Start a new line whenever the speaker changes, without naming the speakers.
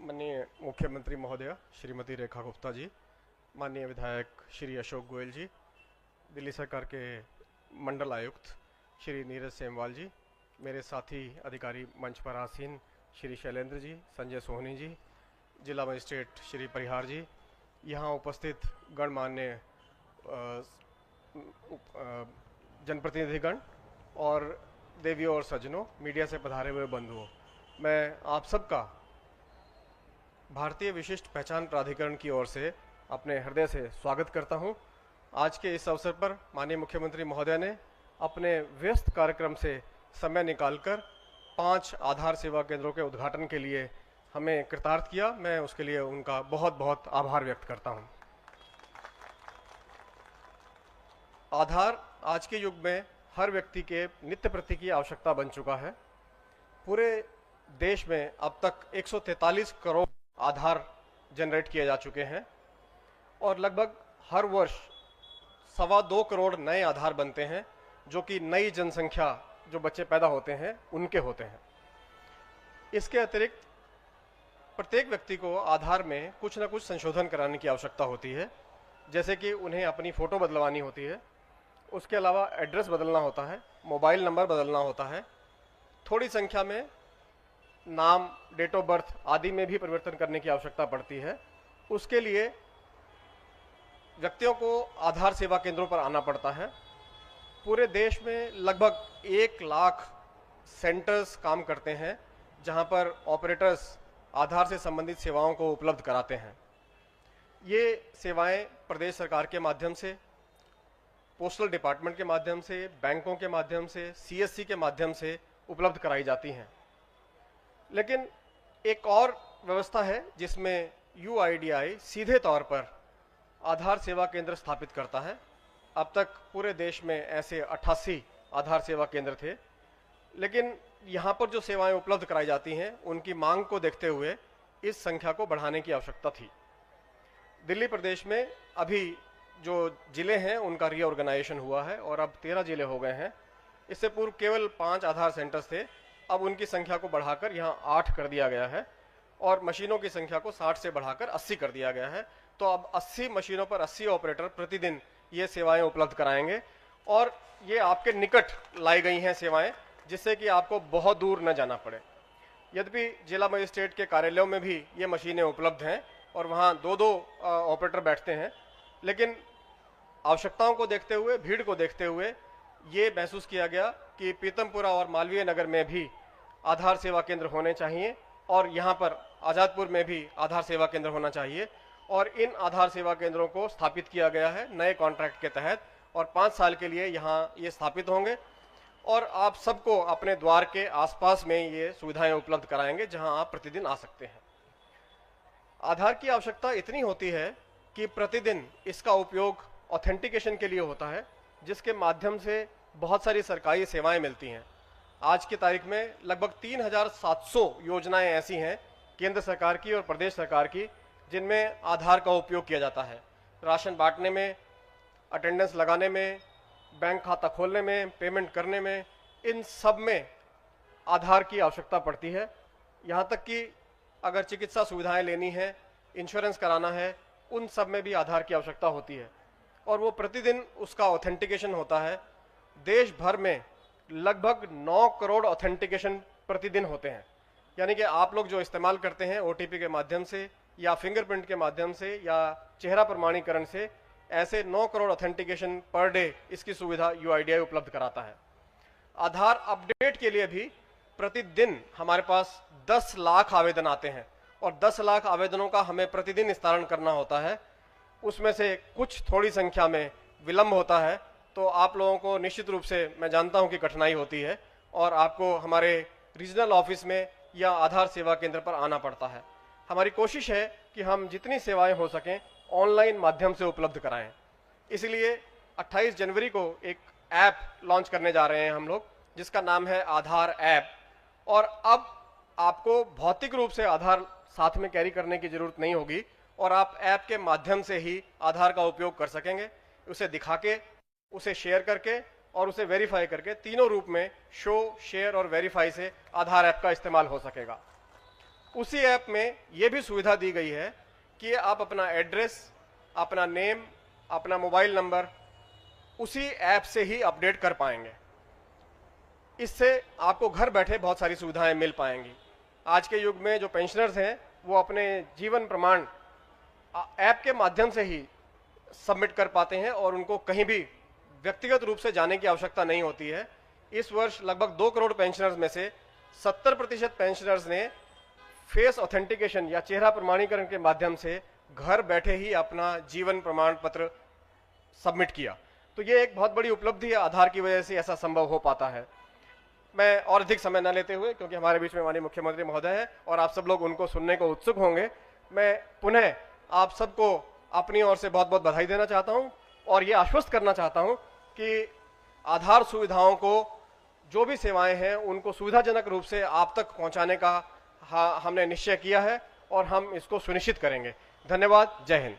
माननीय मुख्यमंत्री महोदया श्रीमती रेखा गुप्ता जी, माननीय विधायक श्री अशोक गोयल जी, दिल्ली सरकार के मंडल आयुक्त श्री नीरज सेमवाल जी, मेरे साथी अधिकारी मंच पर आसीन श्री शैलेंद्र जी, संजय सोहनी जी, जिला मजिस्ट्रेट श्री परिहार जी, यहाँ उपस्थित गणमान्य जनप्रतिनिधिगण और देवियों और सज्जनों, मीडिया से पधारे हुए बंधुओं, मैं आप सबका भारतीय विशिष्ट पहचान प्राधिकरण की ओर से अपने हृदय से स्वागत करता हूं। आज के इस अवसर पर माननीय मुख्यमंत्री महोदय ने अपने व्यस्त कार्यक्रम से समय निकालकर 5 आधार सेवा केंद्रों के उद्घाटन के लिए हमें कृतार्थ किया। मैं उसके लिए उनका बहुत बहुत आभार व्यक्त करता हूं। आधार आज के युग में हर व्यक्ति के नित्य प्रति की आवश्यकता बन चुका है। पूरे देश में अब तक 143 करोड़ आधार जनरेट किए जा चुके हैं और लगभग हर वर्ष 2.25 करोड़ नए आधार बनते हैं, जो कि नई जनसंख्या जो बच्चे पैदा होते हैं उनके होते हैं। इसके अतिरिक्त प्रत्येक व्यक्ति को आधार में कुछ न कुछ संशोधन कराने की आवश्यकता होती है, जैसे कि उन्हें अपनी फ़ोटो बदलवानी होती है, उसके अलावा एड्रेस बदलना होता है, मोबाइल नंबर बदलना होता है, थोड़ी संख्या में नाम, डेट ऑफ बर्थ आदि में भी परिवर्तन करने की आवश्यकता पड़ती है। उसके लिए व्यक्तियों को आधार सेवा केंद्रों पर आना पड़ता है। पूरे देश में लगभग 1 लाख सेंटर्स काम करते हैं, जहां पर ऑपरेटर्स आधार से संबंधित सेवाओं को उपलब्ध कराते हैं। ये सेवाएं प्रदेश सरकार के माध्यम से, पोस्टल डिपार्टमेंट के माध्यम से, बैंकों के माध्यम से, सीएससी के माध्यम से उपलब्ध कराई जाती हैं। लेकिन एक और व्यवस्था है जिसमें यूआईडीआई सीधे तौर पर आधार सेवा केंद्र स्थापित करता है। अब तक पूरे देश में ऐसे 88 आधार सेवा केंद्र थे, लेकिन यहाँ पर जो सेवाएं उपलब्ध कराई जाती हैं उनकी मांग को देखते हुए इस संख्या को बढ़ाने की आवश्यकता थी। दिल्ली प्रदेश में अभी जो जिले हैं उनका रीऑर्गेनाइजेशन हुआ है और अब 13 जिले हो गए हैं। इससे पूर्व केवल 5 आधार सेंटर्स थे, अब उनकी संख्या को बढ़ाकर यहाँ 8 कर दिया गया है और मशीनों की संख्या को 60 से बढ़ाकर 80 कर दिया गया है। तो अब 80 मशीनों पर 80 ऑपरेटर प्रतिदिन ये सेवाएं उपलब्ध कराएंगे और ये आपके निकट लाई गई हैं सेवाएं, जिससे कि आपको बहुत दूर न जाना पड़े। यद्यपि जिला मजिस्ट्रेट के कार्यालयों में भी ये मशीनें उपलब्ध हैं और वहाँ 2-2 ऑपरेटर बैठते हैं, लेकिन आवश्यकताओं को देखते हुए, भीड़ को देखते हुए ये महसूस किया गया कि पीतमपुरा और मालवीय नगर में भी आधार सेवा केंद्र होने चाहिए और यहाँ पर आज़ादपुर में भी आधार सेवा केंद्र होना चाहिए। और इन आधार सेवा केंद्रों को स्थापित किया गया है नए कॉन्ट्रैक्ट के तहत और 5 साल के लिए यहाँ ये स्थापित होंगे और आप सबको अपने द्वार के आसपास में ये सुविधाएं उपलब्ध कराएंगे, जहाँ आप प्रतिदिन आ सकते हैं। आधार की आवश्यकता इतनी होती है कि प्रतिदिन इसका उपयोग ऑथेंटिकेशन के लिए होता है, जिसके माध्यम से बहुत सारी सरकारी सेवाएं मिलती हैं। आज की तारीख में लगभग 3700 योजनाएं ऐसी हैं केंद्र सरकार की और प्रदेश सरकार की, जिनमें आधार का उपयोग किया जाता है। राशन बांटने में, अटेंडेंस लगाने में, बैंक खाता खोलने में, पेमेंट करने में, इन सब में आधार की आवश्यकता पड़ती है। यहाँ तक कि अगर चिकित्सा सुविधाएं लेनी है, इंश्योरेंस कराना है, उन सब में भी आधार की आवश्यकता होती है और वो प्रतिदिन उसका ऑथेंटिकेशन होता है। देश भर में लगभग 9 करोड़ ऑथेंटिकेशन प्रतिदिन होते हैं, यानी कि आप लोग जो इस्तेमाल करते हैं ओटीपी के माध्यम से या फिंगरप्रिंट के माध्यम से या चेहरा प्रमाणीकरण से, ऐसे 9 करोड़ ऑथेंटिकेशन पर डे इसकी सुविधा यूआईडीआई उपलब्ध कराता है। आधार अपडेट के लिए भी प्रतिदिन हमारे पास 10 लाख आवेदन आते हैं और 10 लाख आवेदनों का हमें प्रतिदिन निस्तारण करना होता है। उसमें से कुछ थोड़ी संख्या में विलंब होता है, तो आप लोगों को निश्चित रूप से मैं जानता हूं कि कठिनाई होती है और आपको हमारे रीजनल ऑफिस में या आधार सेवा केंद्र पर आना पड़ता है। हमारी कोशिश है कि हम जितनी सेवाएं हो सकें ऑनलाइन माध्यम से उपलब्ध कराएं। इसलिए 28 जनवरी को एक ऐप लॉन्च करने जा रहे हैं हम लोग, जिसका नाम है आधार ऐप। और अब आपको भौतिक रूप से आधार साथ में कैरी करने की जरूरत नहीं होगी और आप ऐप के माध्यम से ही आधार का उपयोग कर सकेंगे। उसे दिखा के, उसे शेयर करके और उसे वेरीफाई करके, तीनों रूप में शो, शेयर और वेरीफाई से आधार ऐप का इस्तेमाल हो सकेगा। उसी ऐप में ये भी सुविधा दी गई है कि आप अपना एड्रेस, अपना नेम, अपना मोबाइल नंबर उसी ऐप से ही अपडेट कर पाएंगे। इससे आपको घर बैठे बहुत सारी सुविधाएं मिल पाएंगी। आज के युग में जो पेंशनर्स हैं वो अपने जीवन प्रमाण ऐप के माध्यम से ही सबमिट कर पाते हैं और उनको कहीं भी व्यक्तिगत रूप से जाने की आवश्यकता नहीं होती है। इस वर्ष लगभग 2 करोड़ पेंशनर्स में से 70% पेंशनर्स ने फेस ऑथेंटिकेशन या चेहरा प्रमाणीकरण के माध्यम से घर बैठे ही अपना जीवन प्रमाण पत्र सबमिट किया। तो ये एक बहुत बड़ी उपलब्धि है, आधार की वजह से ऐसा संभव हो पाता है। मैं और अधिक समय न लेते हुए, क्योंकि हमारे बीच में माननीय मुख्यमंत्री महोदय है और आप सब लोग उनको सुनने को उत्सुक होंगे, मैं पुनः आप सबको अपनी ओर से बहुत बहुत बधाई देना चाहता हूं और ये आश्वस्त करना चाहता हूं कि आधार सुविधाओं को, जो भी सेवाएं हैं, उनको सुविधाजनक रूप से आप तक पहुंचाने का हमने निश्चय किया है और हम इसको सुनिश्चित करेंगे। धन्यवाद। जय हिंद।